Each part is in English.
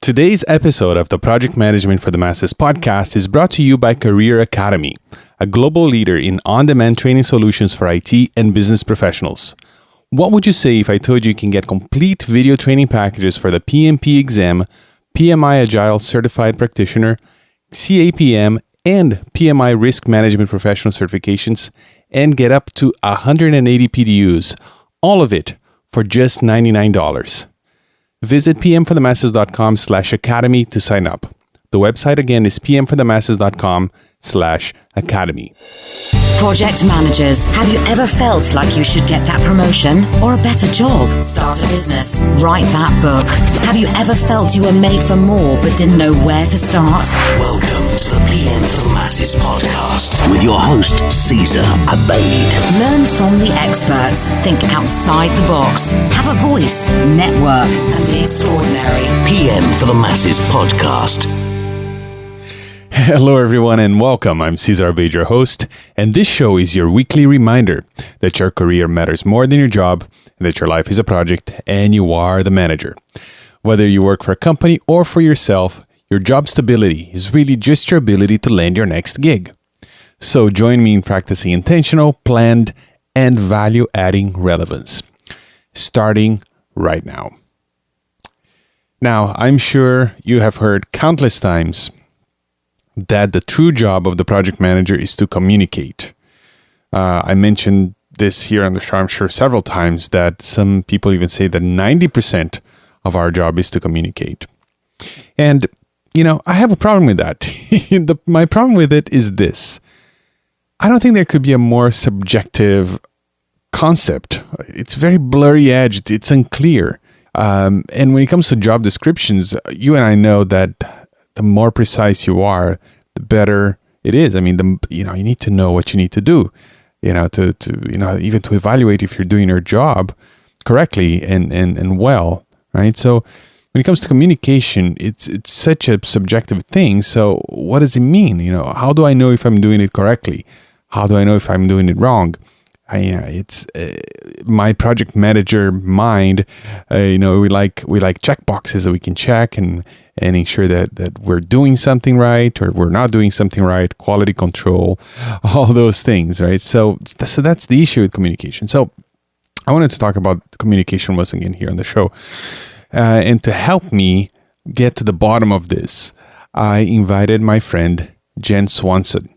Today's episode of the Project Management for the Masses podcast is brought to you by Career Academy, a global leader in on-demand training solutions for IT and business professionals. What would you say if I told you can get complete video training packages for the PMP exam, PMI Agile Certified Practitioner, CAPM, and PMI Risk Management Professional certifications and get up to 180 PDUs, all of it for just $99. Visit pmforthemasses.com/academy to sign up. The website again is pmforthemasses.com/academy. Project managers, have you ever felt like you should get that promotion or a better job? Start a business, write that book. Have you ever felt you were made for more but didn't know where to start? Welcome to the PM for the Masses podcast with your host, Caesar Abaid. Learn from the experts, think outside the box, have a voice, network, and be extraordinary. PM for the Masses podcast. Hello, everyone, and welcome. I'm Caesar Abaid, your host, and this show is your weekly reminder that your career matters more than your job, and that your life is a project, and you are the manager. Whether you work for a company or for yourself, your job stability is really just your ability to land your next gig. So join me in practicing intentional, planned, and value-adding relevance, starting right now. Now, I'm sure you have heard countless times that the true job of the project manager is to communicate. I mentioned this here on the show, I'm sure, several times, that some people even say that 90% of our job is to communicate. And, I have a problem with that. My problem with it is this. I don't think there could be a more subjective concept. It's very blurry-edged. It's unclear. And when it comes to job descriptions, you and I know that the more precise you are, the better it is. I mean, you need to know what you need to do, even to evaluate if you're doing your job correctly and well, right? So when it comes to communication, it's such a subjective thing. So what does it mean? How do I know if I'm doing it correctly? How do I know if I'm doing it wrong? It's my project manager mind. We like check boxes that we can check and ensure that we're doing something right or we're not doing something right. Quality control, all those things, right? So that's the issue with communication. So I wanted to talk about communication once again here on the show, and to help me get to the bottom of this, I invited my friend Jenn Swanson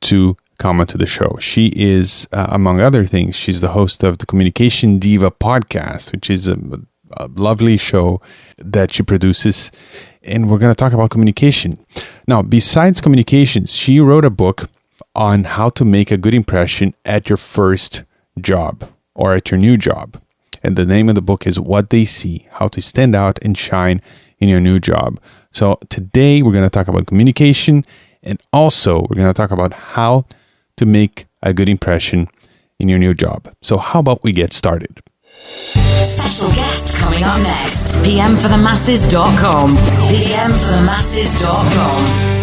to come onto the show. She is, among other things, she's the host of the Communication Diva podcast, which is a lovely show that she produces. And we're going to talk about communication. Now, besides communications, she wrote a book on how to make a good impression at your first job or at your new job. And the name of the book is What They See, How to Stand Out and Shine in Your New Job. So today we're going to talk about communication, and also we're going to talk about how to make a good impression in your new job. So how about we get started? Special guest coming up next. pmforthemasses.com. pmforthemasses.com.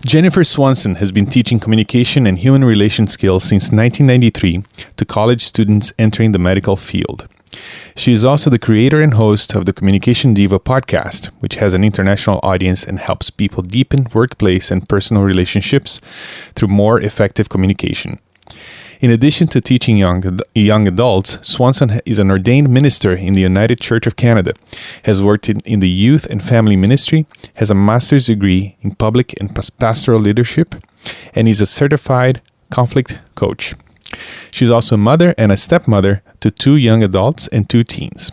Jennifer Swanson has been teaching communication and human relation skills since 1993 to college students entering the medical field. She is also the creator and host of the Communication Diva podcast, which has an international audience and helps people deepen workplace and personal relationships through more effective communication. In addition to teaching young adults, Swanson is an ordained minister in the United Church of Canada, has worked in the youth and family ministry, has a master's degree in public and pastoral leadership, and is a certified conflict coach. She's also a mother and a stepmother to 2 young adults and 2 teens.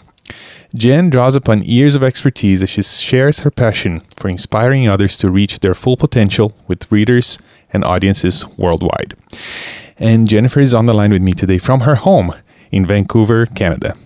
Jenn draws upon years of expertise as she shares her passion for inspiring others to reach their full potential with readers and audiences worldwide. And Jennifer is on the line with me today from her home in Vancouver, Canada.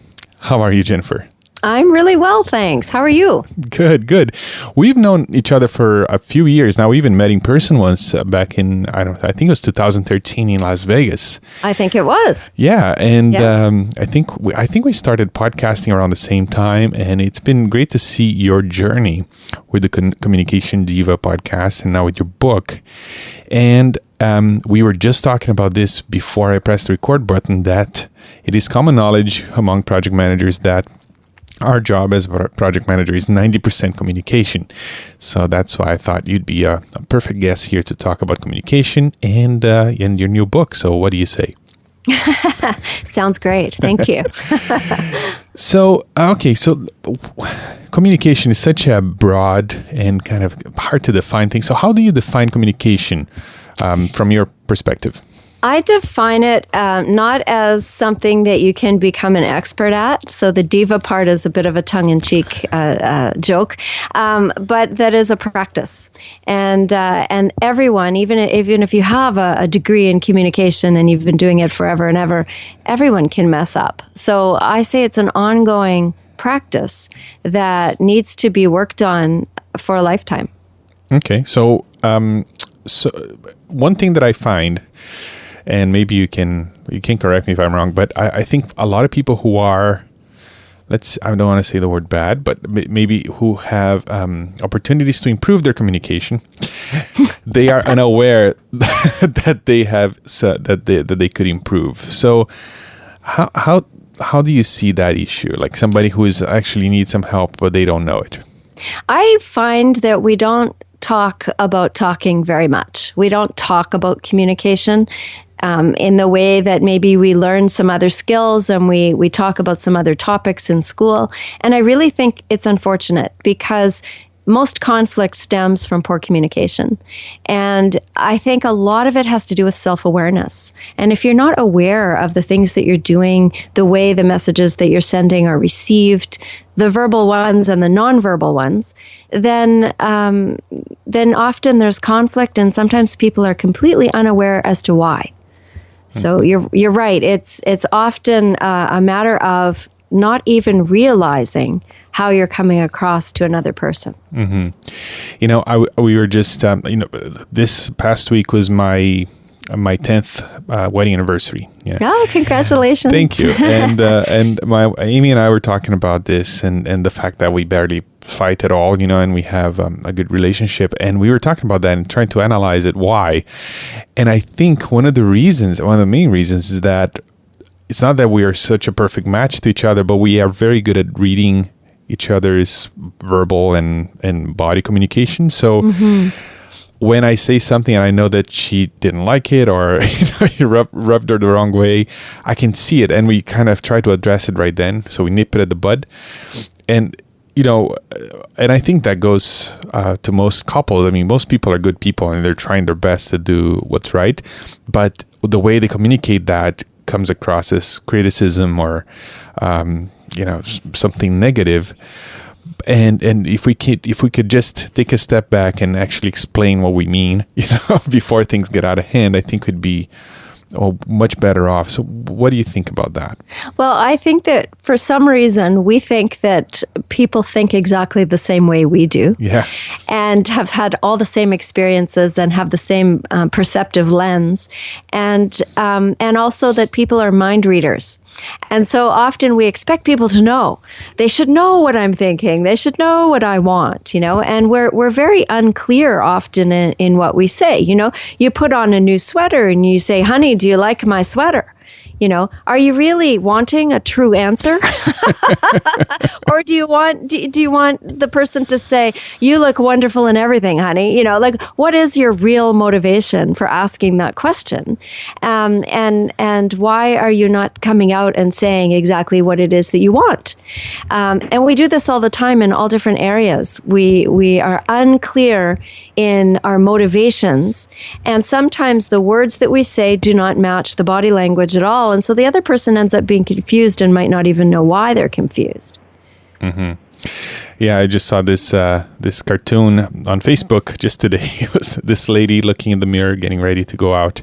How are you, Jennifer? I'm really well, thanks. How are you? Good. We've known each other for a few years now. We even met in person once back in, I think it was 2013 in Las Vegas. I think it was. Yeah, and I think we started podcasting around the same time, and it's been great to see your journey with the Communication Diva podcast and now with your book. And we were just talking about this before I pressed the record button, that it is common knowledge among project managers that our job as a project manager is 90% communication. So that's why I thought you'd be a perfect guest here to talk about communication and your new book. So what do you say? Sounds great. Thank you. So communication is such a broad and kind of hard to define thing. So how do you define communication from your perspective? I define it not as something that you can become an expert at. So the diva part is a bit of a tongue-in-cheek joke, but that is a practice. And everyone, even if you have a degree in communication and you've been doing it forever and ever, everyone can mess up. So I say it's an ongoing practice that needs to be worked on for a lifetime. Okay, so one thing that I find, and maybe you can correct me if I'm wrong, but I think a lot of people who are, I don't want to say the word bad, but maybe who have opportunities to improve their communication, they are unaware that they have that they could improve. So how do you see that issue? Like somebody who is actually needs some help, but they don't know it. I find that we don't talk about talking very much. We don't talk about communication in the way that maybe we learn some other skills and we talk about some other topics in school. And I really think it's unfortunate because most conflict stems from poor communication. And I think a lot of it has to do with self-awareness. And if you're not aware of the things that you're doing, the way the messages that you're sending are received, the verbal ones and the nonverbal ones, then often there's conflict and sometimes people are completely unaware as to why. So you're right. It's often a matter of not even realizing how you're coming across to another person. Mm-hmm. We were just, this past week was my 10th wedding anniversary. Yeah. Oh, congratulations. Thank you. And Amy and I were talking about this and the fact that we barely fight at all, and we have a good relationship. And we were talking about that and trying to analyze it, why. And I think one of the main reasons is that it's not that we are such a perfect match to each other, but we are very good at reading each other's verbal and body communication. So when I say something and I know that she didn't like it or you rubbed her the wrong way, I can see it. And we kind of try to address it right then. So we nip it at the bud. And and I think that goes to most couples. I mean, most people are good people and they're trying their best to do what's right. But the way they communicate that comes across as criticism or, something negative. And if we could just take a step back and actually explain what we mean, before things get out of hand, I think we'd be much better off. So what do you think about that? Well, I think that for some reason, we think that people think exactly the same way we do. Yeah. And have had all the same experiences and have the same perceptive lens. And also that people are mind readers. And so often we expect people to know. They should know what I'm thinking. They should know what I want, and we're very unclear often in what we say. You put on a new sweater and you say, honey, do you like my sweater? Are you really wanting a true answer? Or do you want the person to say, you look wonderful in everything, honey? What is your real motivation for asking that question? And why are you not coming out and saying exactly what it is that you want? And we do this all the time in all different areas. We are unclear in our motivations, and sometimes the words that we say do not match the body language at all. And so the other person ends up being confused and might not even know why they're confused. Mm-hmm. Yeah, I just saw this cartoon on Facebook just today. It was this lady looking in the mirror, getting ready to go out,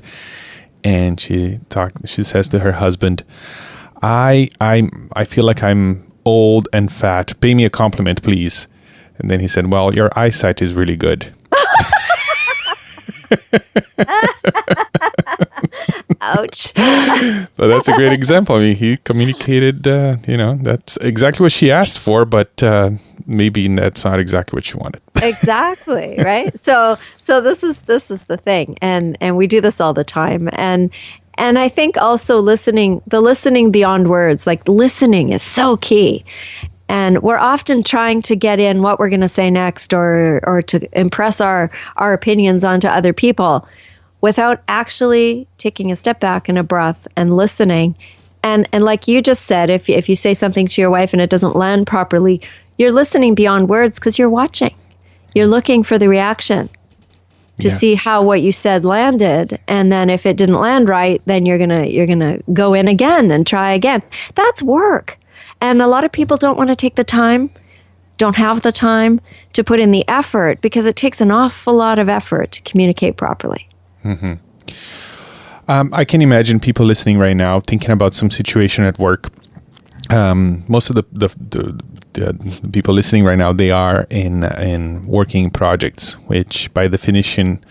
and she says to her husband, I feel like I'm old and fat. Pay me a compliment, please. And then he said, well, your eyesight is really good. Ouch. But that's a great example. I mean, he communicated, that's exactly what she asked for, but maybe that's not exactly what she wanted. Exactly, right? So this is the thing. And we do this all the time. And I think also listening beyond words, like listening is so key. And we're often trying to get in what we're going to say next or to impress our opinions onto other people without actually taking a step back and a breath and listening. And like you just said, if you say something to your wife and it doesn't land properly, you're listening beyond words because you're watching. You're looking for the reaction to see how what you said landed. And then if it didn't land right, then you're gonna go in again and try again. That's work. And a lot of people don't want to take the time, don't have the time to put in the effort because it takes an awful lot of effort to communicate properly. Mm-hmm. I can imagine people listening right now thinking about some situation at work. Most of the people listening right now, they are in working projects, which by definition,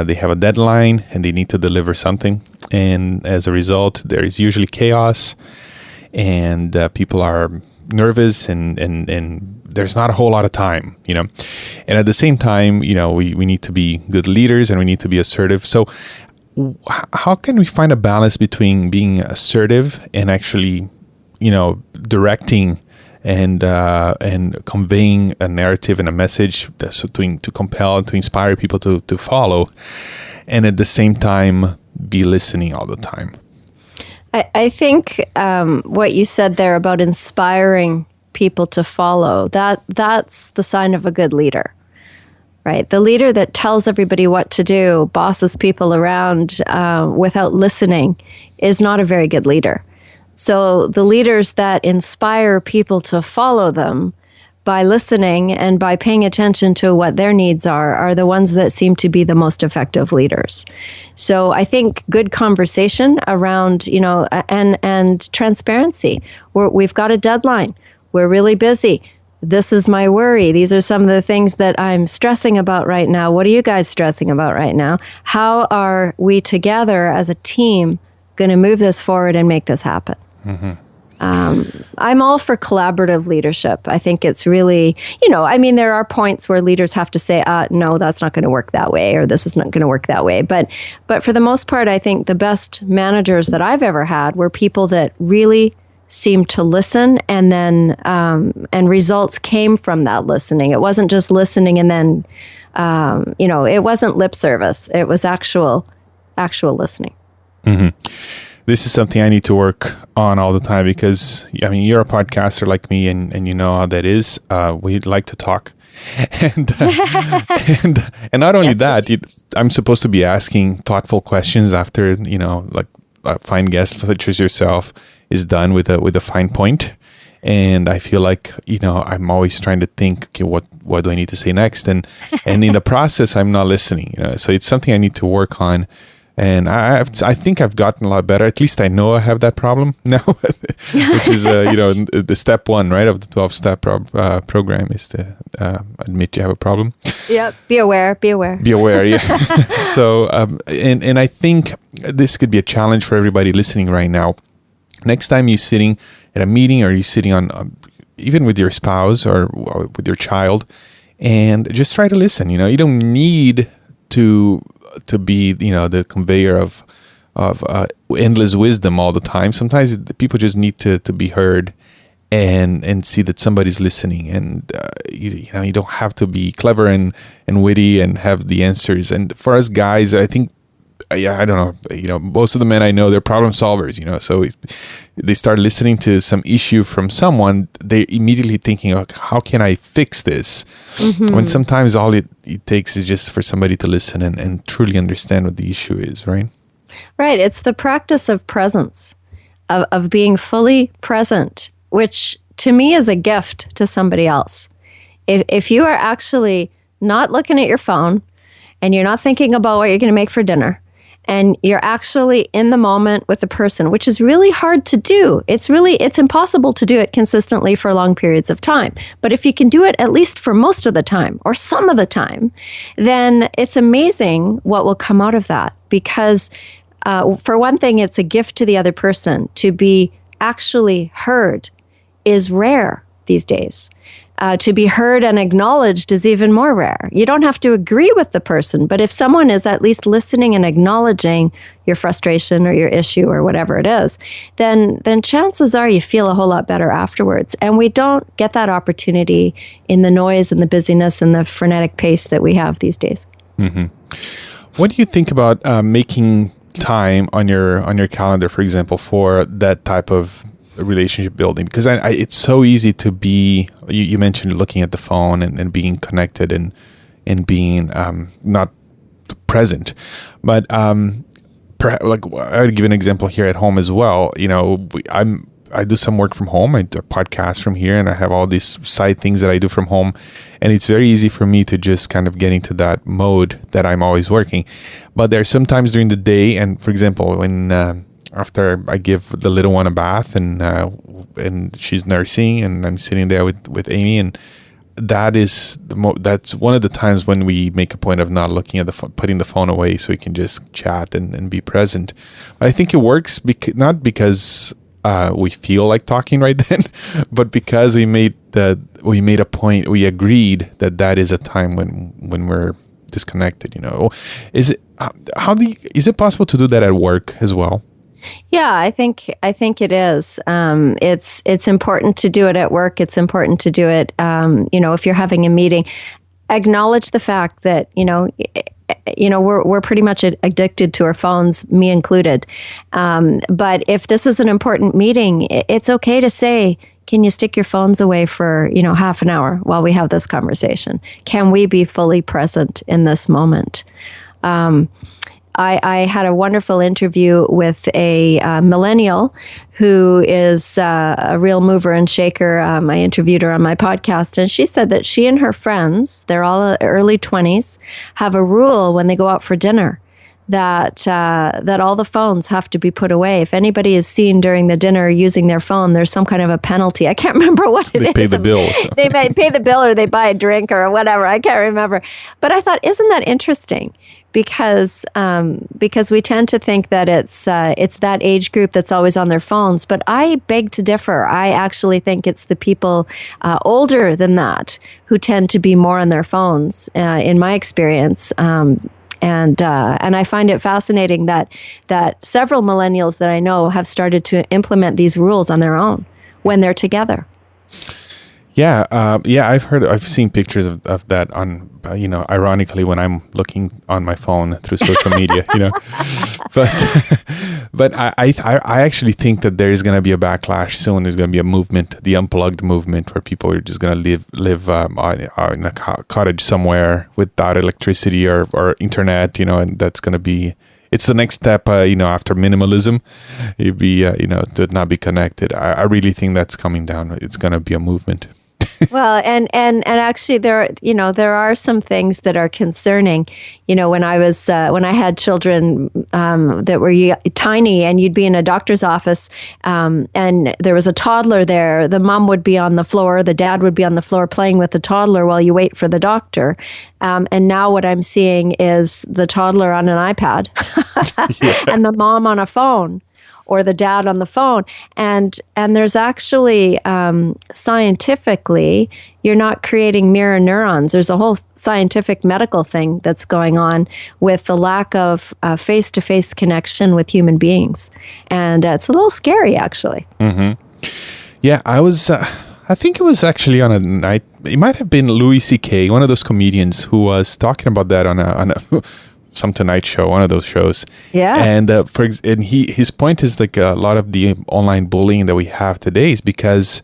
they have a deadline and they need to deliver something. And as a result, there is usually chaos and people are nervous and there's not a whole lot of time, And at the same time, we need to be good leaders and we need to be assertive. So how can we find a balance between being assertive and actually, directing and conveying a narrative and a message to compel and to inspire people to follow, and at the same time be listening all the time? I think what you said there about inspiring people to follow, that's the sign of a good leader, right? The leader that tells everybody what to do, bosses people around without listening is not a very good leader. So the leaders that inspire people to follow them by listening and by paying attention to what their needs are the ones that seem to be the most effective leaders. So I think good conversation around, and transparency. We've got a deadline. We're really busy. This is my worry. These are some of the things that I'm stressing about right now. What are you guys stressing about right now? How are we together as a team going to move this forward and make this happen? Mm-hmm. I'm all for collaborative leadership. I think it's really, there are points where leaders have to say, no, that's not going to work that way, or this is not going to work that way. But for the most part, I think the best managers that I've ever had were people that really seemed to listen, and then and results came from that listening. It wasn't just listening and then, it wasn't lip service. It was actual listening. Mm-hmm. This is something I need to work on all the time because, you're a podcaster like me and you know how that is. We like to talk. And not only that, I'm supposed to be asking thoughtful questions after, a fine guest such as yourself is done with a fine point. And I feel like, I'm always trying to think, okay, what do I need to say next? And in the process, I'm not listening. So it's something I need to work on. And I think I've gotten a lot better. At least I know I have that problem now, which is, the step one, right, of the 12-step program is to admit you have a problem. Yeah, be aware. Be aware, yeah. So, and I think this could be a challenge for everybody listening right now. Next time you're sitting at a meeting or you're sitting on, even with your spouse or with your child, and just try to listen. You don't need to be, the conveyor of endless wisdom all the time. Sometimes people just need to be heard and see that somebody's listening. And you don't have to be clever and witty and have the answers. And for us guys, I think, I don't know, most of the men I know, they're problem solvers. So they start listening to some issue from someone, they immediately thinking, how can I fix this? Mm-hmm. When sometimes all it takes is just for somebody to listen and truly understand what the issue is, right? Right. It's the practice of presence, of being fully present, which to me is a gift to somebody else. If you are actually not looking at your phone and you're not thinking about what you're going to make for dinner, and you're actually in the moment with the person, which is really hard to do. It's impossible to do it consistently for long periods of time. But if you can do it at least for most of the time or some of the time, then it's amazing what will come out of that. Because for one thing, it's a gift to the other person. To be actually heard is rare these days. To be heard and acknowledged is even more rare. You don't have to agree with the person, but if someone is at least listening and acknowledging your frustration or your issue or whatever it is, then chances are you feel a whole lot better afterwards. And we don't get that opportunity in the noise and the busyness and the frenetic pace that we have these days. Mm-hmm. What do you think about making time on your calendar, for example, for that type of relationship building? Because it's so easy to be, you mentioned looking at the phone and being connected and being not present. But perhaps, like, I would give an example here at home as well. You know, I do some work from home. I do a podcast from here, and I have all these side things that I do from home. And it's very easy for me to just kind of get into that mode that I'm always working. But there's sometimes during the day, and for example, when after I give the little one a bath and she's nursing, and I'm sitting there with Amy, and that's one of the times when we make a point of not looking at putting the phone away, so we can just chat and be present. But I think it works not because we feel like talking right then, but because we made a point. We agreed that is a time when we're disconnected. You know, is it possible to do that at work as well? Yeah, I think it is. It's important to do it at work. It's important to do it, if you're having a meeting. Acknowledge the fact that, we're pretty much addicted to our phones, me included. But if this is an important meeting, it's okay to say, can you stick your phones away for, half an hour while we have this conversation? Can we be fully present in this moment? I had a wonderful interview with a millennial who is a real mover and shaker. I interviewed her on my podcast, and she said that she and her friends, they're all early 20s, have a rule when they go out for dinner that all the phones have to be put away. If anybody is seen during the dinner using their phone, there's some kind of a penalty. I can't remember what it is. They pay the bill. They might pay the bill, or they buy a drink or whatever. I can't remember. But I thought, isn't that interesting? Because we tend to think that it's that age group that's always on their phones, but I beg to differ. I actually think it's the people older than that who tend to be more on their phones, in my experience. And I find it fascinating that several millennials that I know have started to implement these rules on their own when they're together. Yeah, I've seen pictures of that on, ironically, when I'm looking on my phone through social media, but I actually think that there is going to be a backlash soon. There's going to be a movement, the unplugged movement, where people are just going to live in a cottage somewhere without electricity or internet, and that's going to be. It's the next step, after minimalism, you'd be, to not be connected. I really think that's coming down. It's going to be a movement. Well, and actually there are some things that are concerning. When I had children that were tiny, and you'd be in a doctor's office, and there was a toddler there, the mom would be on the floor, the dad would be on the floor playing with the toddler while you wait for the doctor. And now what I'm seeing is the toddler on an iPad and the mom on a phone, or the dad on the phone. And there's actually, scientifically, you're not creating mirror neurons. There's a whole scientific medical thing that's going on with the lack of face-to-face connection with human beings. And it's a little scary, actually. Mm-hmm. Yeah, I think it was actually on a night, it might have been Louis C.K., one of those comedians who was talking about that on a some Tonight Show, one of those shows. Yeah. And his point is, like, a lot of the online bullying that we have today is because,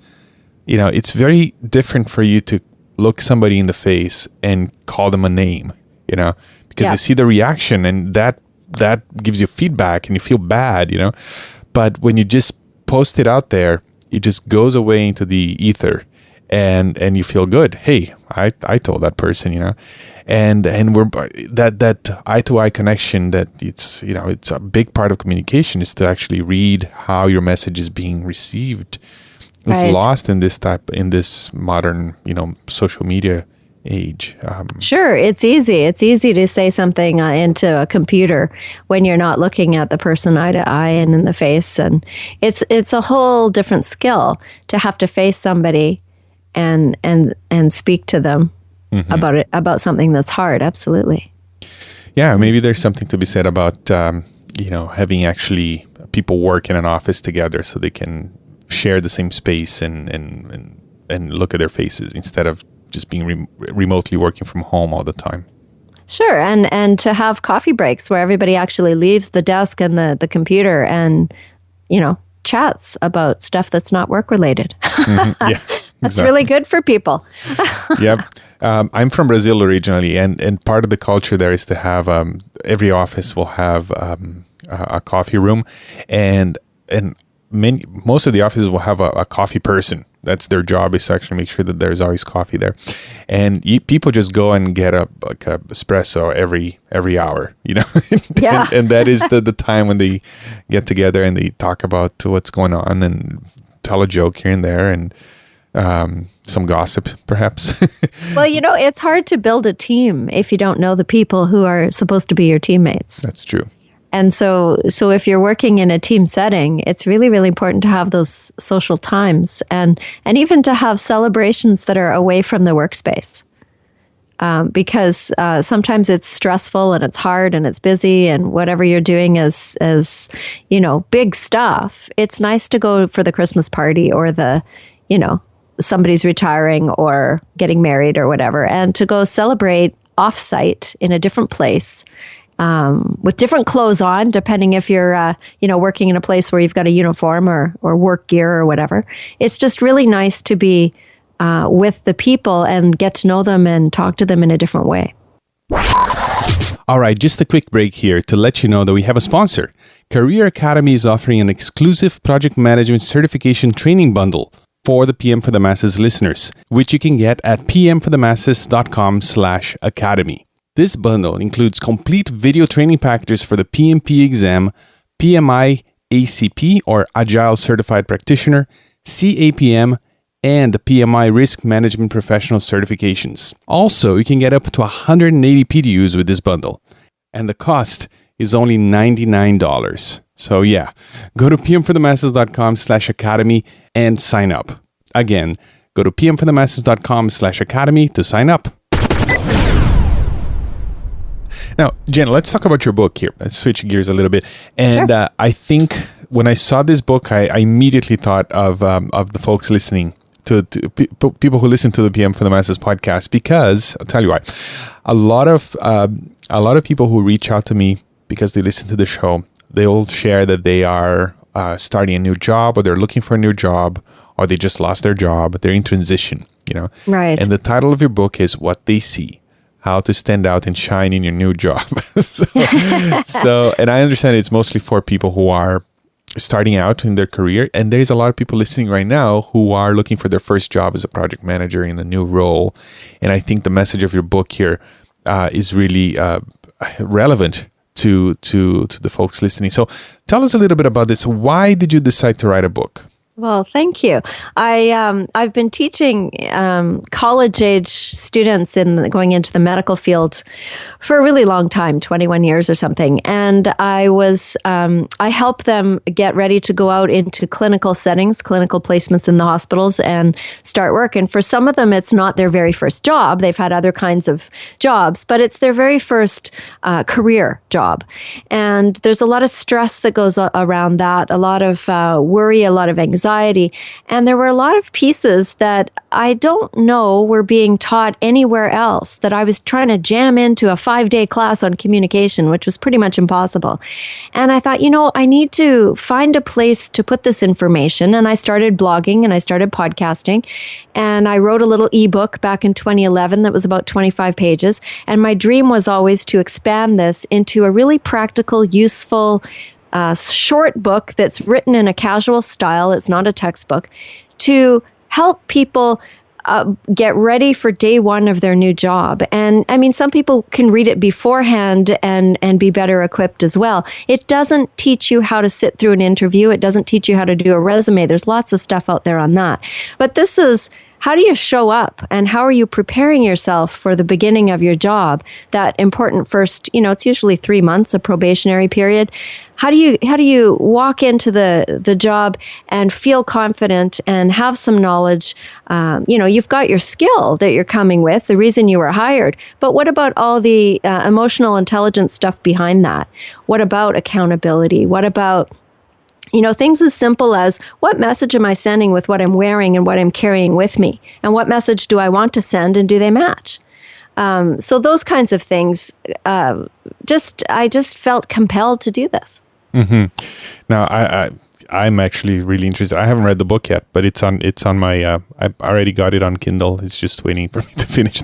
it's very different for you to look somebody in the face and call them a name, because you see the reaction, and that gives you feedback and you feel bad, But when you just post it out there, it just goes away into the ether. And you feel good. Hey, I told that person, and we're that eye-to-eye connection. That it's a big part of communication is to actually read how your message is being received. It's right. Lost in this modern social media age. Sure, it's easy. It's easy to say something into a computer when you're not looking at the person eye to eye and in the face, and it's a whole different skill to have to face somebody and speak to them about it, about something that's hard. Absolutely. Yeah, maybe there's something to be said about having actually people work in an office together so they can share the same space and look at their faces instead of just being remotely working from home all the time. Sure, and to have coffee breaks where everybody actually leaves the desk and the computer and chats about stuff that's not work related. Yeah, that's really good for people. Yep. I'm from Brazil originally, and part of the culture there is to have every office will have a coffee room, and most of the offices will have a coffee person. That's their job, is to actually make sure that there's always coffee there, and people just go and get a espresso every hour, Yeah. and that is the time when they get together and they talk about what's going on and tell a joke here and there and some gossip, perhaps. Well, it's hard to build a team if you don't know the people who are supposed to be your teammates. That's true. And so if you're working in a team setting, it's really, really important to have those social times and even to have celebrations that are away from the workspace. Because sometimes it's stressful and it's hard and it's busy and whatever you're doing is big stuff. It's nice to go for the Christmas party or somebody's retiring or getting married or whatever, and to go celebrate off-site in a different place. With different clothes on, depending if you're, working in a place where you've got a uniform or work gear or whatever. It's just really nice to be with the people and get to know them and talk to them in a different way. All right, just a quick break here to let you know that we have a sponsor. Career Academy is offering an exclusive project management certification training bundle for the PM for the Masses listeners, which you can get at pmforthemasses.com/academy. This bundle includes complete video training packages for the PMP exam, PMI ACP or Agile Certified Practitioner, CAPM, and the PMI Risk Management Professional certifications. Also, you can get up to 180 PDUs with this bundle, and the cost is only $99. So yeah, go to pmforthemasses.com/academy and sign up. Again, go to pmforthemasses.com/academy to sign up. Now, Jen, let's talk about your book here. Let's switch gears a little bit. And Sure. I think when I saw this book, I immediately thought of the folks listening to people who listen to the PM for the Masses podcast, because I'll tell you why. A lot of people who reach out to me because they listen to the show, they all share that they are starting a new job, or they're looking for a new job, or they just lost their job. They're in transition, Right. And the title of your book is What They See: How to Stand Out and Shine in Your New Job. so, and I understand it's mostly for people who are starting out in their career. And there's a lot of people listening right now who are looking for their first job as a project manager in a new role. And I think the message of your book here is really relevant to the folks listening. So tell us a little bit about this. Why did you decide to write a book? Well, thank you. I've been teaching college-age students going into the medical field for a really long time, 21 years or something. And I help them get ready to go out into clinical settings, clinical placements in the hospitals, and start work. And for some of them, it's not their very first job. They've had other kinds of jobs, but it's their very first career job. And there's a lot of stress that goes around that, a lot of worry, a lot of anxiety. And there were a lot of pieces that I don't know were being taught anywhere else, that I was trying to jam into a 5-day class on communication, which was pretty much impossible. And I thought, I need to find a place to put this information. And I started blogging and I started podcasting. And I wrote a little ebook back in 2011 that was about 25 pages. And my dream was always to expand this into a really practical, useful, short book that's written in a casual style. It's not a textbook, to help people get ready for day one of their new job. And I mean, some people can read it beforehand and be better equipped as well. It doesn't teach you how to sit through an interview. It doesn't teach you how to do a resume. There's lots of stuff out there on that. But this is how do you show up and how are you preparing yourself for the beginning of your job, that important first, it's usually 3 months, a probationary period. How do you walk into the job and feel confident and have some knowledge? You've got your skill that you're coming with, the reason you were hired. But what about all the emotional intelligence stuff behind that? What about accountability? What about things as simple as, what message am I sending with what I'm wearing and what I'm carrying with me? And what message do I want to send, and do they match? So those kinds of things, I just felt compelled to do this. Mm-hmm. Now, I'm actually really interested. I haven't read the book yet, but it's on my. I already got it on Kindle. It's just waiting for me to finish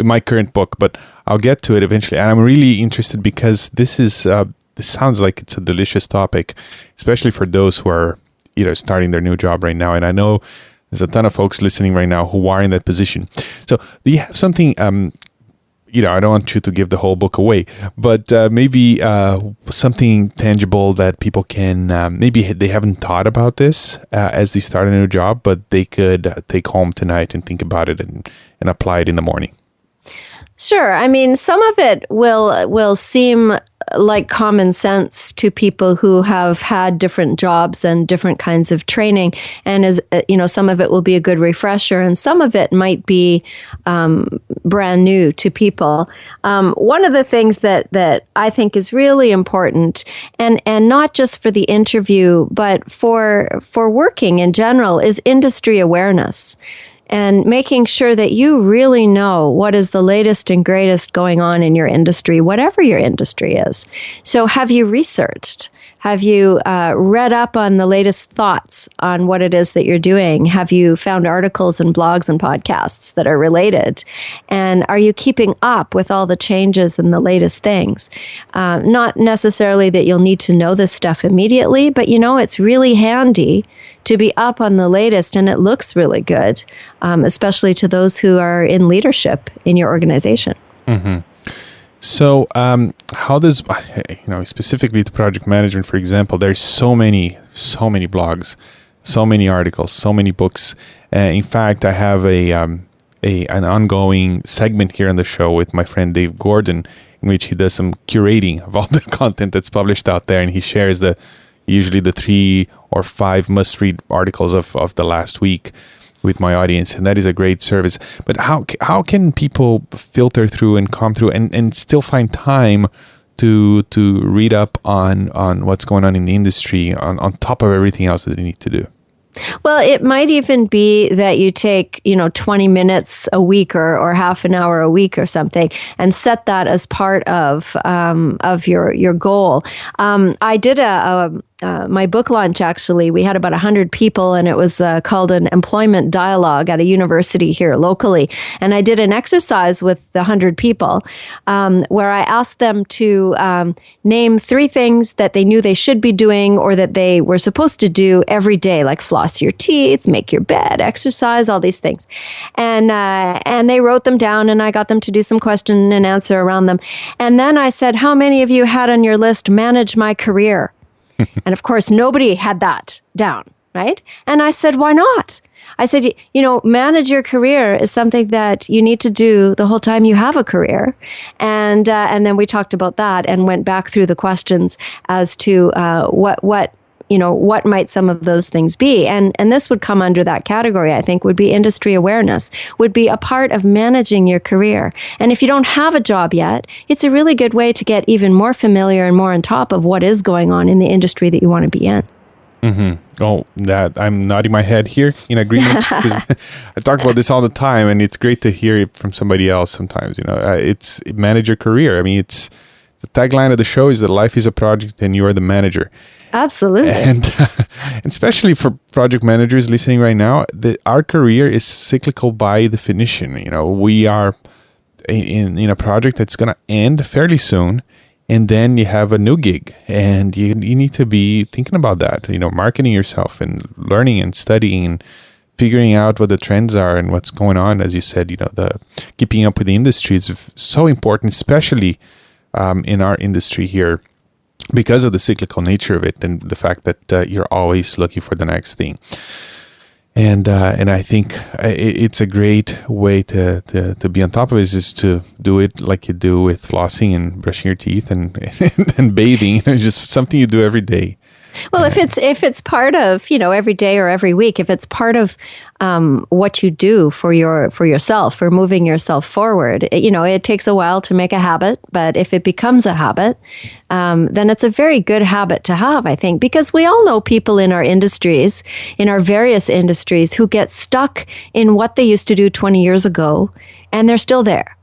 my current book. But I'll get to it eventually. And I'm really interested because this sounds like it's a delicious topic, especially for those who are starting their new job right now. And I know there's a ton of folks listening right now who are in that position. So do you have something? I don't want you to give the whole book away, but maybe something tangible that people can, maybe they haven't thought about this as they start a new job, but they could take home tonight and think about it and apply it in the morning. Sure. I mean, some of it will seem like common sense to people who have had different jobs and different kinds of training. And some of it will be a good refresher, and some of it might be brand new to people. One of the things that I think is really important, and not just for the interview, but for working in general, is industry awareness. And making sure that you really know what is the latest and greatest going on in your industry, whatever your industry is. So have you researched? Have you read up on the latest thoughts on what it is that you're doing? Have you found articles and blogs and podcasts that are related? And are you keeping up with all the changes and the latest things? Not necessarily that you'll need to know this stuff immediately, but it's really handy to be up on the latest, and it looks really good, especially to those who are in leadership in your organization. Mm-hmm. So how does, specifically to project management, for example, there's so many blogs, so many articles, so many books. In fact, I have an ongoing segment here on the show with my friend Dave Gordon, in which he does some curating of all the content that's published out there, and he shares usually the 3 or 5 must-read articles of the last week with my audience, and that is a great service. But how can people filter through and come through and still find time to read up on what's going on in the industry on top of everything else that they need to do? Well, it might even be that you take, 20 minutes a week or half an hour a week or something, and set that as part of your goal. I did my book launch, actually. We had about 100 people, and it was called an employment dialogue at a university here locally. And I did an exercise with the 100 people where I asked them to name 3 things that they knew they should be doing or that they were supposed to do every day, like floss your teeth, make your bed, exercise, all these things. And they wrote them down, and I got them to do some question and answer around them. And then I said, how many of you had on your list, manage my career? And of course, nobody had that down, right? And I said, why not? I said, manage your career is something that you need to do the whole time you have a career. And then we talked about that and went back through the questions as to what might some of those things be. And this would come under that category, I think, would be industry awareness, would be a part of managing your career. And if you don't have a job yet, it's a really good way to get even more familiar and more on top of what is going on in the industry that you want to be in. Mm-hmm. Oh, that I'm nodding my head here in agreement, because I talk about this all the time, and it's great to hear it from somebody else sometimes. It's manage your career. I mean, it's the tagline of the show is that life is a project and you are the manager. Absolutely. And especially for project managers listening right now, our career is cyclical by definition. We are in a project that's going to end fairly soon, and then you have a new gig, and you need to be thinking about that, marketing yourself and learning and studying and figuring out what the trends are and what's going on. As you said, the keeping up with the industry is so important, especially in our industry here, because of the cyclical nature of it and the fact that you're always looking for the next thing. And I think it's a great way to be on top of it is to do it like you do with flossing and brushing your teeth and and bathing. Just something you do every day. Well, if it's part of, every day or every week, if it's part of what you do for yourself, for moving yourself forward, it takes a while to make a habit, but if it becomes a habit, then it's a very good habit to have, I think, because we all know people in our industries, in our various industries, who get stuck in what they used to do 20 years ago, and they're still there.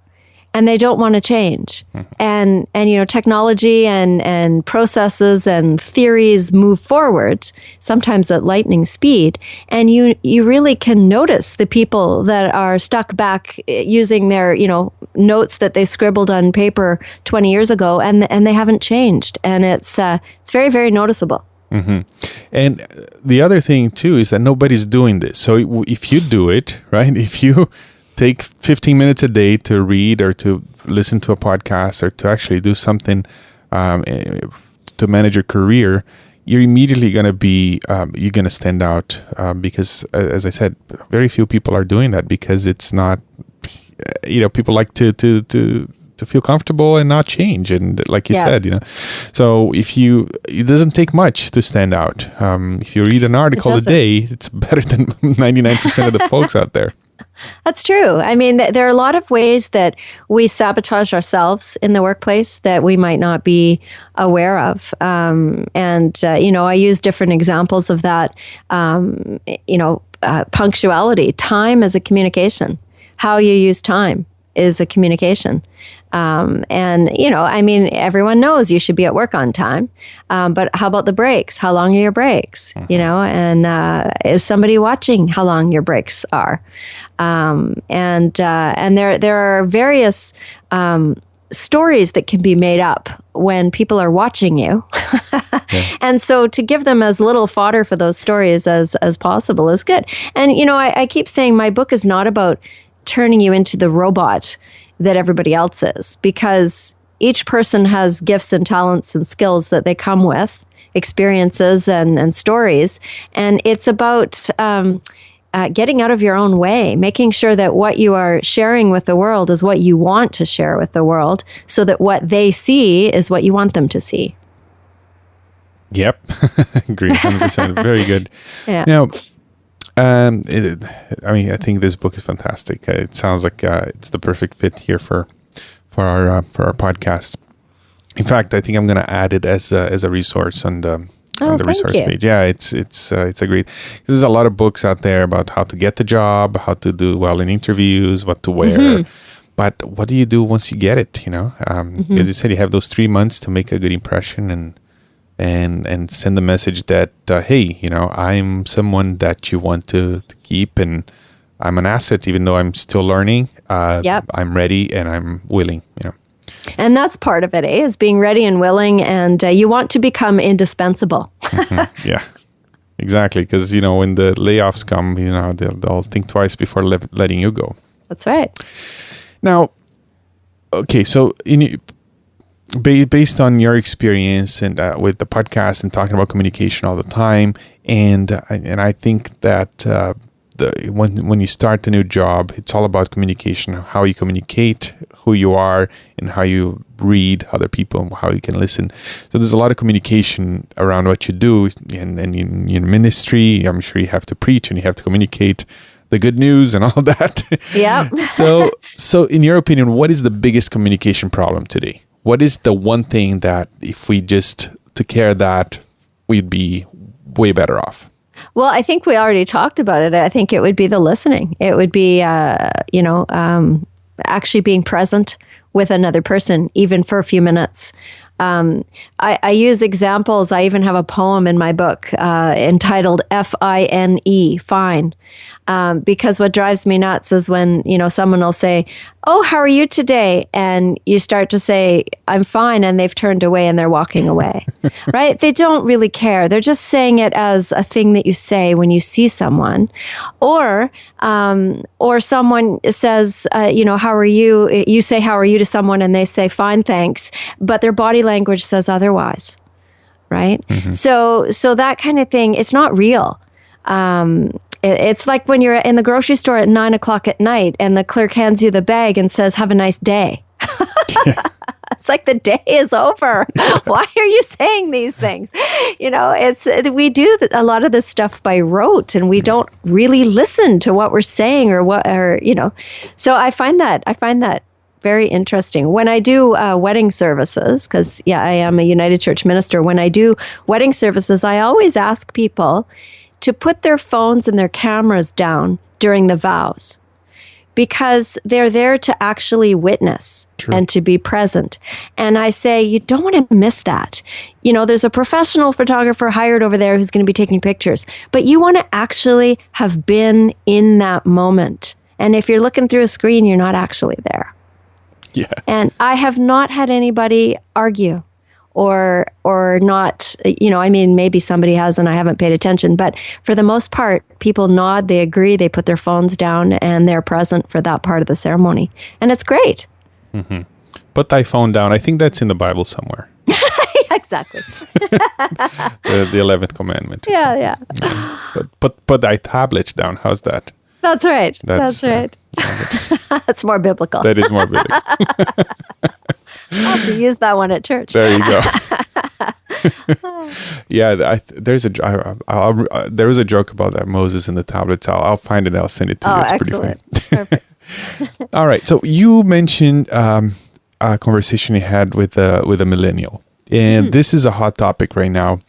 And they don't want to change. And technology and processes and theories move forward, sometimes at lightning speed. And you really can notice the people that are stuck back using their, notes that they scribbled on paper 20 years ago, and they haven't changed. And it's very, very noticeable. Mm-hmm. And the other thing too is that nobody's doing this. So if you do it, right, if you take 15 minutes a day to read or to listen to a podcast or to actually do something to manage your career, you're immediately going to be, you're going to stand out because, as I said, very few people are doing that because it's not, people like to feel comfortable and not change. And like you said, so it doesn't take much to stand out. If you read an article a day, it's better than 99% of the folks out there. That's true. I mean, there are a lot of ways that we sabotage ourselves in the workplace that we might not be aware of. I use different examples of that. Punctuality. Time is a communication. How you use time is a communication. Everyone knows you should be at work on time. But how about the breaks? How long are your breaks? And is somebody watching how long your breaks are? And there are various stories that can be made up when people are watching you. And so to give them as little fodder for those stories as possible is good. And, I keep saying my book is not about turning you into the robot that everybody else is, because each person has gifts and talents and skills that they come with, experiences and stories. And it's about getting out of your own way, making sure that what you are sharing with the world is what you want to share with the world, so that what they see is what you want them to see. Yep. Agree. 100%. Very good. Yeah. Now, I think this book is fantastic. It sounds like it's the perfect fit here for our podcast. In fact, I think I'm going to add it as a resource on the resource page. Yeah, it's a great. There's a lot of books out there about how to get the job, how to do well in interviews, what to wear. But what do you do once you get it? As you said, you have those 3 months to make a good impression and send the message that, hey, I'm someone that you want to keep, and I'm an asset, even though I'm still learning. I'm ready and I'm willing, And that's part of it, is being ready and willing, and you want to become indispensable. Yeah, exactly. Because, when the layoffs come, they'll think twice before letting you go. That's right. Now, okay, so based on your experience and with the podcast and talking about communication all the time, and I think that when you start a new job, it's all about communication, how you communicate, who you are, and how you read other people, how you can listen. So there's a lot of communication around what you do, and in your ministry, I'm sure you have to preach and you have to communicate the good news and all that. Yeah. So in your opinion, what is the biggest communication problem today? What is the one thing that if we just took care of that, we'd be way better off? Well, I think we already talked about it. I think it would be the listening. It would be, actually being present with another person, even for a few minutes. I use examples. I even have a poem in my book entitled F-I-N-E, fine. Because what drives me nuts is when, someone will say, "Oh, how are you today?" And you start to say, "I'm fine," and they've turned away and they're walking away, right? They don't really care. They're just saying it as a thing that you say when you see someone. Or someone says, "How are you?" You say, "How are you?" to someone and they say, "Fine, thanks." But their body language says otherwise, right? Mm-hmm. So that kind of thing, it's not real. It's like when you're in the grocery store at 9:00 at night and the clerk hands you the bag and says, "Have a nice day." It's like the day is over. Why are you saying these things? We do a lot of this stuff by rote, and we don't really listen to what we're saying So I find that very interesting. When I do wedding services, because I am a United Church minister, when I do wedding services, I always ask people to put their phones and their cameras down during the vows, because they're there to actually witness and to be present. And I say, you don't want to miss that. There's a professional photographer hired over there who's going to be taking pictures, but you want to actually have been in that moment. And if you're looking through a screen, you're not actually there. Yeah. And I have not had anybody argue or not, maybe somebody has and I haven't paid attention, but for the most part, people nod, they agree, they put their phones down, and they're present for that part of the ceremony. And it's great. Mm-hmm. Put thy phone down. I think that's in the Bible somewhere. Exactly. the 11th commandment. Yeah. But put thy tablet down. How's that? That's right. That's right. That's more biblical. That is more biblical. I'll have to use that one at church. There you go. There was a joke about that Moses and the tablets. I'll find it. I'll send it to you. It's excellent. Pretty funny. Perfect. All right. So you mentioned a conversation you had with a millennial, and this is a hot topic right now.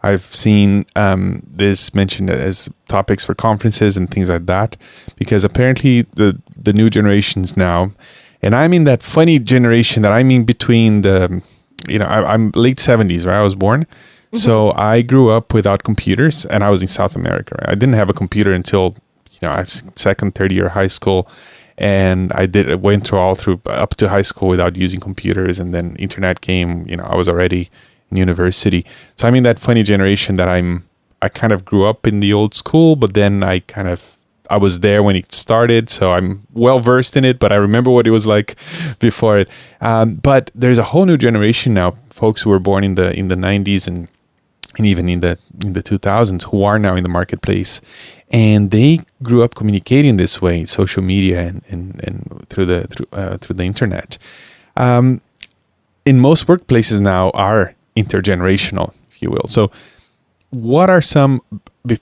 I've seen this mentioned as topics for conferences and things like that, because apparently the new generations now, and I'm in that funny generation that I'm in between I'm late 70s, right? I was born. Mm-hmm. So I grew up without computers, and I was in South America. Right? I didn't have a computer until, second, third year of high school. And I went up to high school without using computers. And then internet came, I was already in university. So I'm in that funny generation that I kind of grew up in the old school, but then I was there when it started, so I'm well versed in it, but I remember what it was like before it. But there's a whole new generation now, folks who were born in the 90s and even in the 2000s, who are now in the marketplace, and they grew up communicating this way, social media and through the internet. In most workplaces now are intergenerational, if you will. So what are some,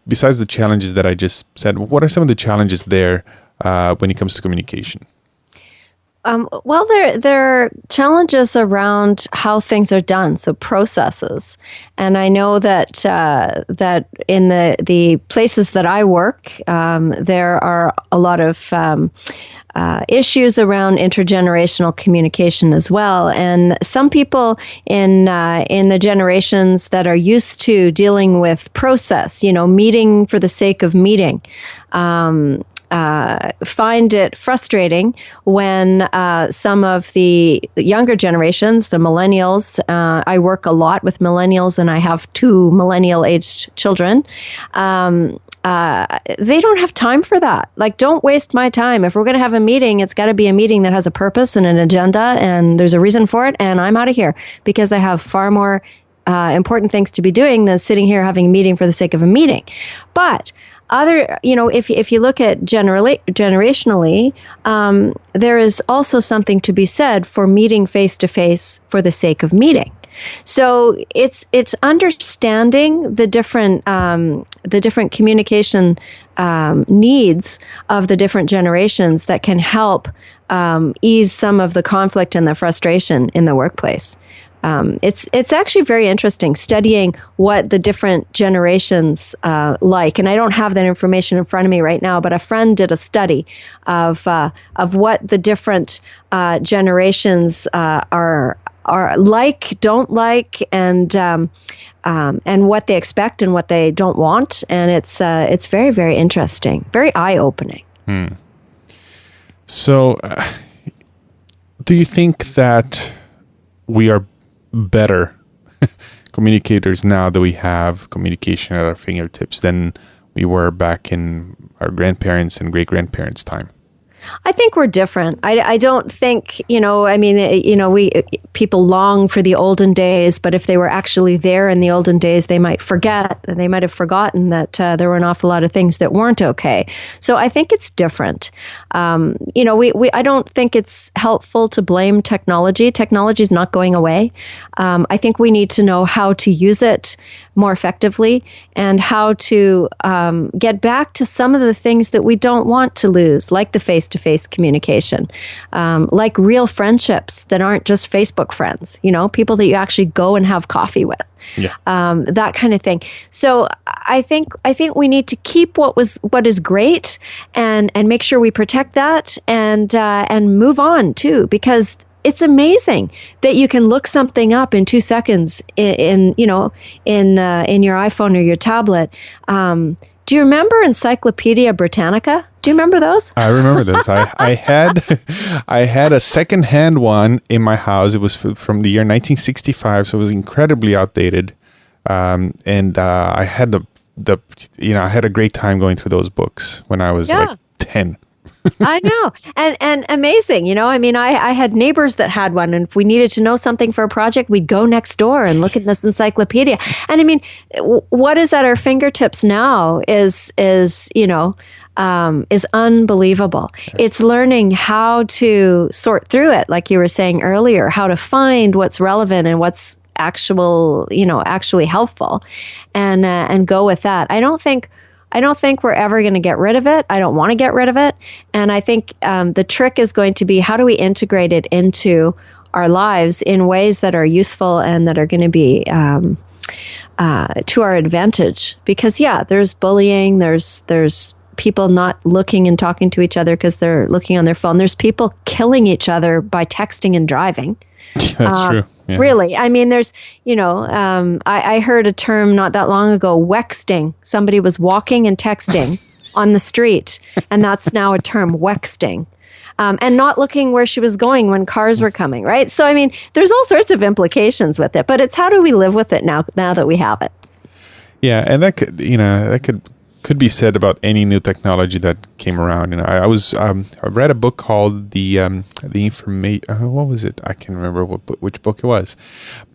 besides the challenges that I just said, what are some of the challenges there when it comes to communication? Well, there are challenges around how things are done, so processes. And I know that that in the places that I work, there are a lot of issues around intergenerational communication as well. And some people in the generations that are used to dealing with process, meeting for the sake of meeting, find it frustrating when some of the younger generations, the millennials, I work a lot with millennials and I have 2 millennial-aged children, they don't have time for that. Like, don't waste my time. If we're going to have a meeting, it's got to be a meeting that has a purpose and an agenda, and there's a reason for it, and I'm out of here because I have far more important things to be doing than sitting here having a meeting for the sake of a meeting. But if you look at generationally, there is also something to be said for meeting face to face for the sake of meeting. So it's understanding the different communication needs of the different generations that can help ease some of the conflict and the frustration in the workplace. It's actually very interesting studying what the different generations like, and I don't have that information in front of me right now. But a friend did a study of what the different generations are like, don't like, and what they expect and what they don't want, and it's very, very interesting, very eye-opening. So, do you think that we are better communicators now that we have communication at our fingertips than we were back in our grandparents' and great-grandparents' time? I think we're different. I don't think, people long for the olden days, but if they were actually there in the olden days, they might have forgotten that there were an awful lot of things that weren't okay. So I think it's different. I don't think it's helpful to blame technology. Technology is not going away. I think we need to know how to use it more effectively and how to get back to some of the things that we don't want to lose, like the face-to-face communication, like real friendships that aren't just Facebook friends, people that you actually go and have coffee with. Yeah. That kind of thing. So I think we need to keep what is great and make sure we protect that and move on too, because it's amazing that you can look something up in 2 seconds in your iPhone or your tablet. Do you remember Encyclopedia Britannica? Do you remember those? I remember those. I had a secondhand one in my house. It was from the year 1965, so it was incredibly outdated. And I had I had a great time going through those books when I was like 10. I know. And amazing. I had neighbors that had one, and if we needed to know something for a project, we'd go next door and look at this encyclopedia. And what is at our fingertips now is unbelievable. It's learning how to sort through it, like you were saying earlier, how to find what's relevant and what's actually helpful, and go with that. I don't think we're ever going to get rid of it. I don't want to get rid of it. And I think the trick is going to be, how do we integrate it into our lives in ways that are useful and that are going to be to our advantage? Because, there's bullying. There's people not looking and talking to each other because they're looking on their phone. There's people killing each other by texting and driving. That's true. Yeah. Really. There's, I heard a term not that long ago, wexting. Somebody was walking and texting on the street, and that's now a term, wexting. And not looking where she was going when cars were coming, right? So, there's all sorts of implications with it, but it's how do we live with it now that we have it? Yeah, and that could be said about any new technology that came around. I read a book called the information. What was it? I can't remember which book it was,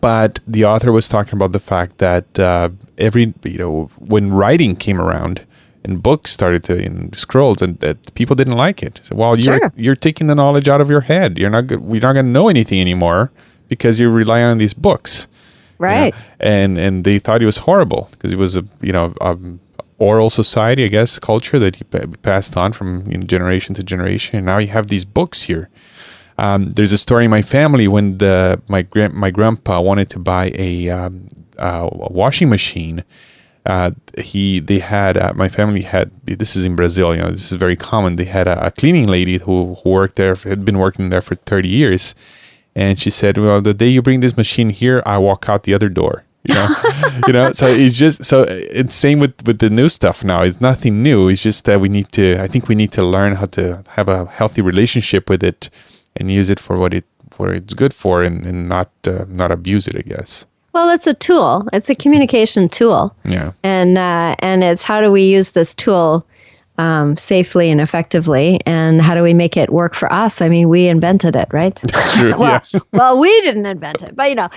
but the author was talking about the fact that when writing came around and books started to scrolls, and that people didn't like it. So, well, you're taking the knowledge out of your head. We're not going to know anything anymore because you rely on these books, right? And they thought it was horrible because it was a oral society, I guess, culture that he passed on from generation to generation. And now you have these books here. There's a story in my family when my grandpa wanted to buy a washing machine. My family had, this is in Brazil, this is very common. They had a cleaning lady who worked there, had been working there for 30 years. And she said, well, the day you bring this machine here, I walk out the other door. So it's just, so it's same with the new stuff now. It's nothing new. It's just that I think we need to learn how to have a healthy relationship with it and use it for what it's good for, and not abuse it, I guess. Well, it's a tool. It's a communication tool. Yeah. And it's how do we use this tool safely and effectively, and how do we make it work for us? We invented it, right? That's true. Well, we didn't invent it, but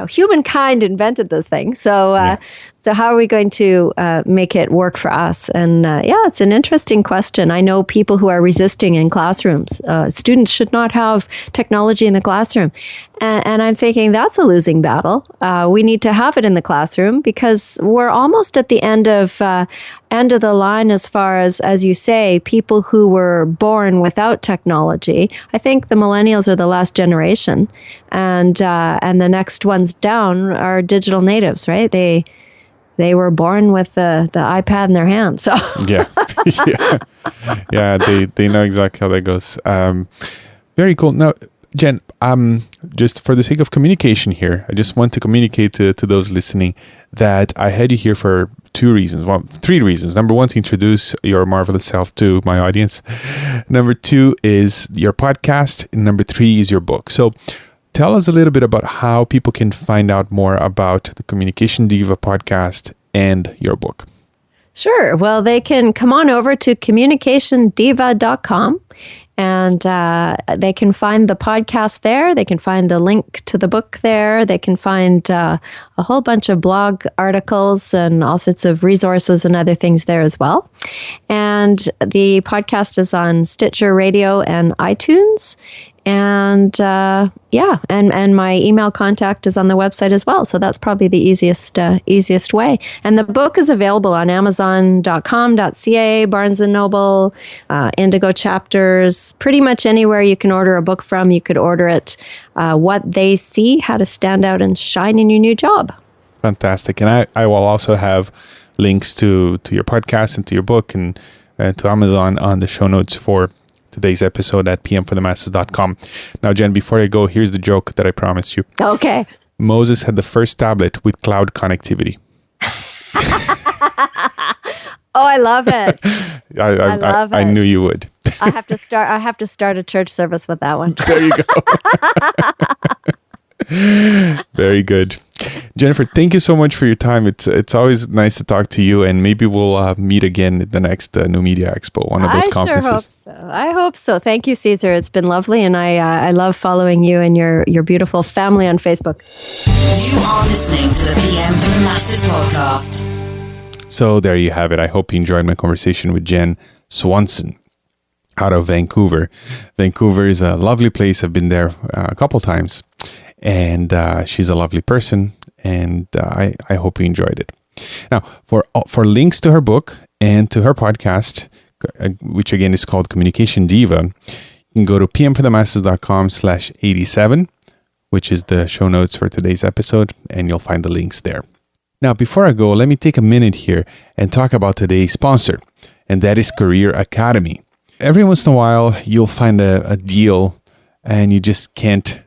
humankind invented this thing. So, so how are we going to make it work for us? And it's an interesting question. I know people who are resisting in classrooms. Students should not have technology in the classroom. And I'm thinking that's a losing battle. We need to have it in the classroom because we're almost at the end of the line as far as you say, people who were born without technology. I think the millennials are the last generation, and the next ones down are digital natives, right? They were born with the iPad in their hand. So they know exactly how that goes. Very cool. Now, Jen, just for the sake of communication here, I just want to communicate to those listening that I had you here for three reasons. Number one, to introduce your marvelous self to my audience. Number two is your podcast. And number three is your book. So tell us a little bit about how people can find out more about the Communication Diva podcast and your book. Sure. Well, they can come on over to communicationdiva.com and they can find the podcast there. They can find a link to the book there. They can find a whole bunch of blog articles and all sorts of resources and other things there as well. And the podcast is on Stitcher Radio and iTunes. And and my email contact is on the website as well. So that's probably the easiest way. And the book is available on Amazon.com.ca, Barnes & Noble, Indigo Chapters, pretty much anywhere you can order a book from. You could order it, What They See, How to Stand Out and Shine in Your New Job. Fantastic. And I will also have links to your podcast and to your book and to Amazon on the show notes for today's episode at pmforthemasses.com. Now, Jen, before I go, here's the joke that I promised you. Okay. Moses had the first tablet with cloud connectivity. Oh, I love it. I love it. I knew you would. I have to start a church service with that one. There you go. Very good. Jennifer, thank you so much for your time. It's always nice to talk to you, and maybe we'll meet again at the next New Media Expo, one of those conferences. I hope so. Thank you, Caesar. It's been lovely, and I love following you and your beautiful family on Facebook. You are listening to the PM for the Masses podcast. So there you have it. I hope you enjoyed my conversation with Jenn Swanson out of Vancouver. Vancouver is a lovely place. I've been there a couple times. And she's a lovely person, and I hope you enjoyed it. Now, for links to her book and to her podcast, which again is called Communication Diva, you can go to pmforthemasses.com/87, which is the show notes for today's episode, and you'll find the links there. Now, before I go, let me take a minute here and talk about today's sponsor, and that is Career Academy. Every once in a while, you'll find a deal, and you just can't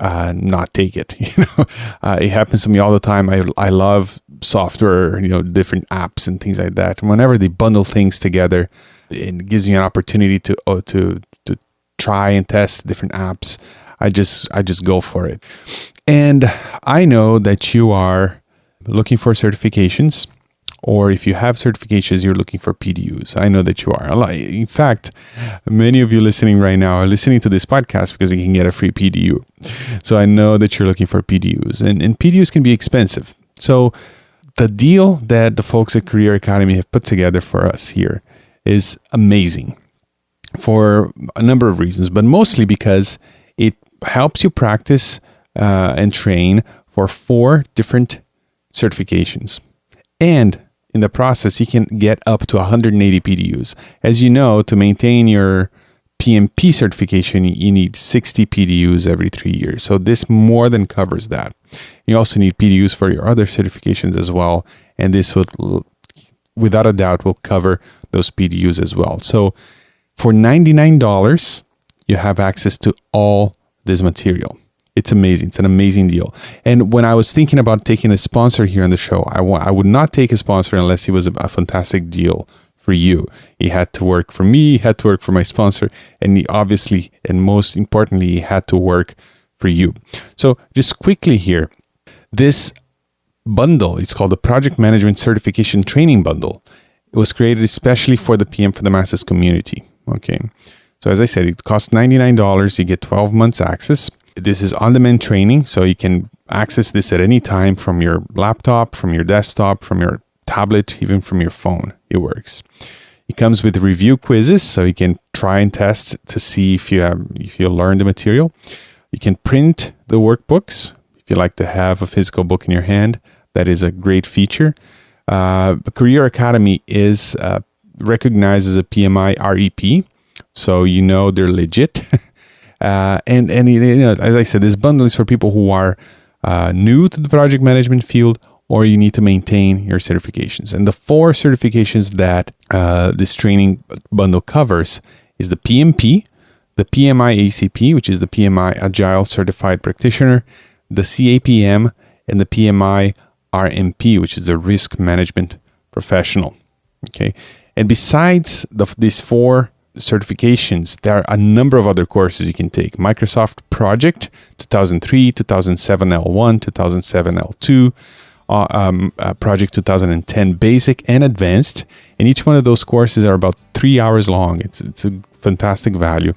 not take it. It happens to me all the time. I love software, different apps and things like that. Whenever they bundle things together, it gives me an opportunity to try and test different apps. I just go for it. And I know that you are looking for certifications, or if you have certifications, you're looking for PDUs. I know that you are. In fact, many of you listening right now are listening to this podcast because you can get a free PDU. So I know that you're looking for PDUs, and PDUs can be expensive. So the deal that the folks at Career Academy have put together for us here is amazing for a number of reasons, but mostly because it helps you practice and train for 4 different certifications. And in the process, you can get up to 180 PDUs. As you know, to maintain your PMP certification, you need 60 PDUs every 3 years. So this more than covers that. You also need PDUs for your other certifications as well. And this will, without a doubt, will cover those PDUs as well. So for $99, you have access to all this material. It's amazing. It's an amazing deal. And when I was thinking about taking a sponsor here on the show, I would not take a sponsor unless he was a fantastic deal for you. He had to work for me, he had to work for my sponsor, and he obviously, and most importantly, he had to work for you. So just quickly here, this bundle, it's called the Project Management Certification Training Bundle. It was created especially for the PM for the Masses community. Okay. So as I said, it costs $99. You get 12 months access. This is on-demand training, so you can access this at any time from your laptop, from your desktop, from your tablet, even from your phone. It works. It comes with review quizzes, so you can try and test to see if you learned the material. You can print the workbooks if you like to have a physical book in your hand. That is a great feature. Career Academy is recognized as a PMI REP, so they're legit. And as I said, this bundle is for people who are new to the project management field, or you need to maintain your certifications. And the 4 certifications that this training bundle covers is the PMP, the PMI ACP, which is the PMI Agile Certified Practitioner, the CAPM, and the PMI RMP, which is the Risk Management Professional. Okay, and besides these 4 certifications, there are a number of other courses you can take. Microsoft Project 2003, 2007 L1, 2007 L2, Project 2010 Basic and Advanced, and each one of those courses are about 3 hours long. It's a fantastic value.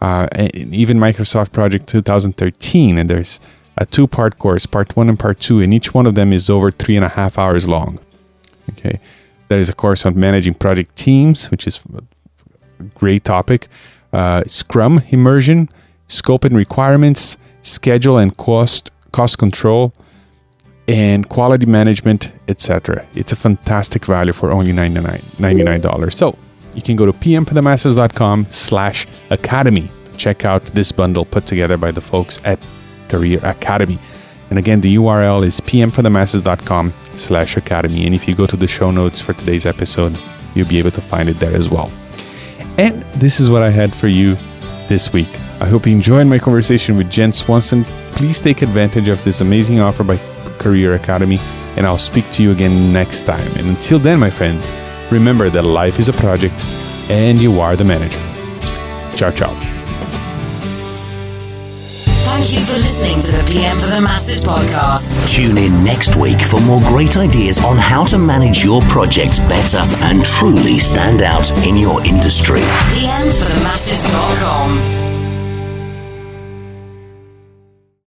And even Microsoft Project 2013, and there's a 2-part course, part 1 and part 2, and each one of them is over 3.5 hours long. Okay, there is a course on managing project teams, which is a great topic. Scrum immersion, scope and requirements, schedule and cost control, and quality management, etc. It's a fantastic value for only $99. So you can go to pmforthemasses.com/academy to check out this bundle put together by the folks at Career Academy. And again, the URL is pmforthemasses.com/academy. And if you go to the show notes for today's episode, you'll be able to find it there as well. And this is what I had for you this week. I hope you enjoyed my conversation with Jenn Swanson. Please take advantage of this amazing offer by Career Academy, and I'll speak to you again next time. And until then, my friends, remember that life is a project and you are the manager. Ciao, ciao. Thank you for listening to the PM for the Masses podcast. Tune in next week for more great ideas on how to manage your projects better and truly stand out in your industry. PMforthemasses.com